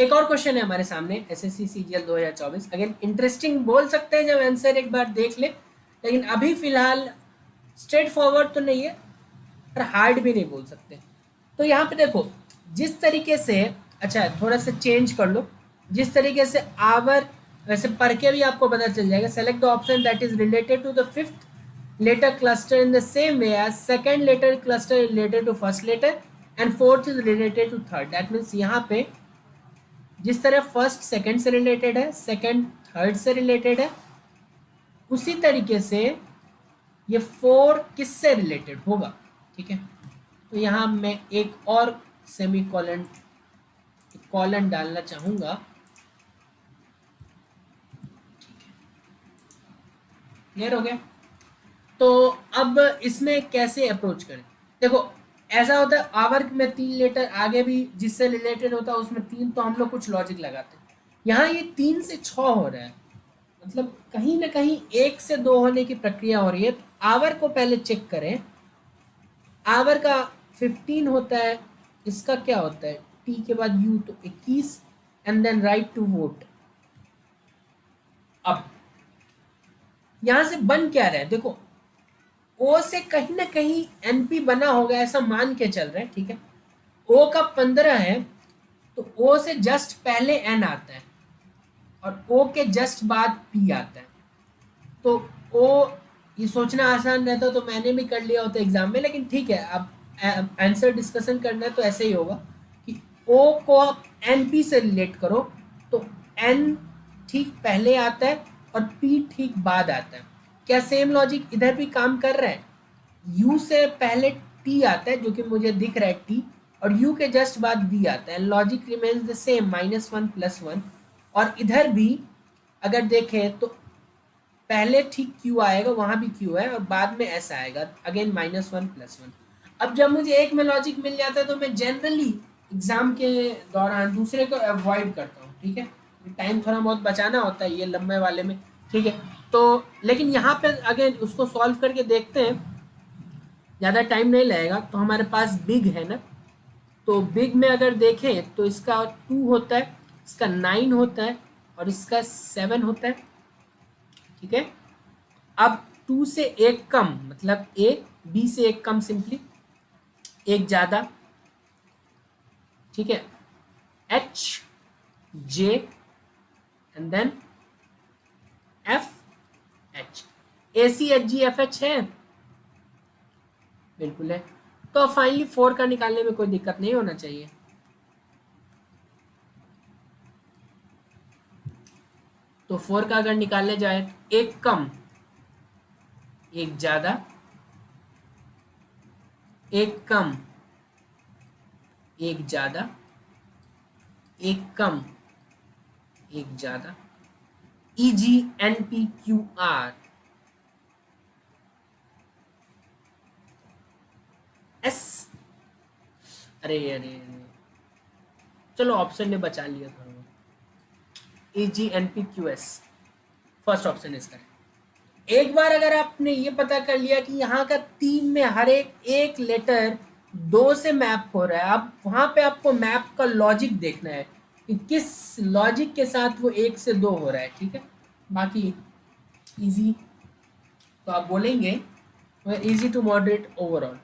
एक और क्वेश्चन है हमारे सामने एसएससी सीजीएल 2024। अगेन इंटरेस्टिंग बोल सकते हैं जब आंसर एक बार देख ले, लेकिन अभी फिलहाल स्ट्रेट फॉरवर्ड तो नहीं है पर हार्ड भी नहीं बोल सकते। तो यहाँ पे देखो जिस तरीके से, अच्छा थोड़ा सा चेंज कर लो, जिस तरीके से आवर, वैसे पढ़ के भी आपको पता चल जाएगा। Select the option that is related to the fifth letter cluster in the same way as second letter cluster related to first letter and fourth is related to third. That means यहाँ पे जिस तरह first second से related है, second third से related है, उसी तरीके से ये फोर किससे रिलेटेड होगा। ठीक है, तो यहाँ मैं एक और सेमी कॉलन डालना चाहूंगा। क्लियर हो गया। तो अब इसमें कैसे अप्रोच करें, देखो ऐसा होता है आवर में 3 लेटर आगे भी जिससे रिलेटेड होता है उसमें 3, तो हम लोग कुछ लॉजिक लगाते हैं। यहाँ ये 3 से 6 हो रहा है, मतलब कहीं ना कहीं 1 से 2 होने की प्रक्रिया हो रही है। तो आवर को पहले चेक करें। आवर का 15 होता है, इसका क्या होता है टी के बाद यू, तो 21 and then right to vote. अब यहां से बन क्या रहा है, देखो ओ से कहीं ना कहीं एनपी बना होगा ऐसा मान के चल रहा है। ठीक है, ओ का 15 है तो ओ से जस्ट पहले एन आता है और ओ के जस्ट बाद पी आता है। तो ओ, ये सोचना आसान रहता तो मैंने भी कर लिया होता एग्जाम में, लेकिन ठीक है अब आंसर डिस्कशन करना है तो ऐसे ही होगा कि ओ को आप एन पी से रिलेट करो तो एन ठीक पहले आता है और पी ठीक बाद आता है। क्या सेम लॉजिक इधर भी काम कर रहा है, यू से पहले टी आता है जो कि मुझे दिख रहा है टी, और यू के जस्ट बाद वी आता है। Logic remains the same -1 + 1। और इधर भी अगर देखें तो पहले ठीक क्यू आएगा, वहां भी क्यू है, और बाद में एस आएगा, अगेन -1 + 1। अब जब मुझे एक में लॉजिक मिल जाता है तो मैं जनरली एग्जाम के दौरान दूसरे को अवॉइड करता हूँ। ठीक है, टाइम थोड़ा बहुत बचाना होता है ये लंबे वाले में। ठीक है, तो लेकिन यहाँ पे अगेन उसको सॉल्व करके देखते हैं, ज़्यादा टाइम नहीं लगेगा। तो हमारे पास बिग है ना, तो बिग में अगर देखें तो इसका 2 होता है, इसका 9 होता है और इसका 7 होता है। ठीक है, अब 2 से 1 कम मतलब ए, बी से 1 कम सिंपली 1 ज़्यादा। ठीक है, H J and then F H, A C H G F H है, बिल्कुल है। तो फाइनली 4 का निकालने में कोई दिक्कत नहीं होना चाहिए। तो 4 का अगर निकालने जाए तो 1 कम 1 ज्यादा, 1 कम 1 ज्यादा, 1 कम 1 ज्यादा, E G N P Q R S. अरे अरे अरे, चलो ऑप्शन ने बचा लिया था। E G N P Q S first option इसका है। एक बार अगर आपने ये पता कर लिया कि यहाँ का 3 में हर एक लेटर 2 से मैप हो रहा है, अब वहां पे आपको मैप का लॉजिक देखना है कि किस लॉजिक के साथ वो 1 से 2 हो रहा है। ठीक है, बाकी इजी तो आप बोलेंगे इजी टू मॉडरेट ओवरऑल।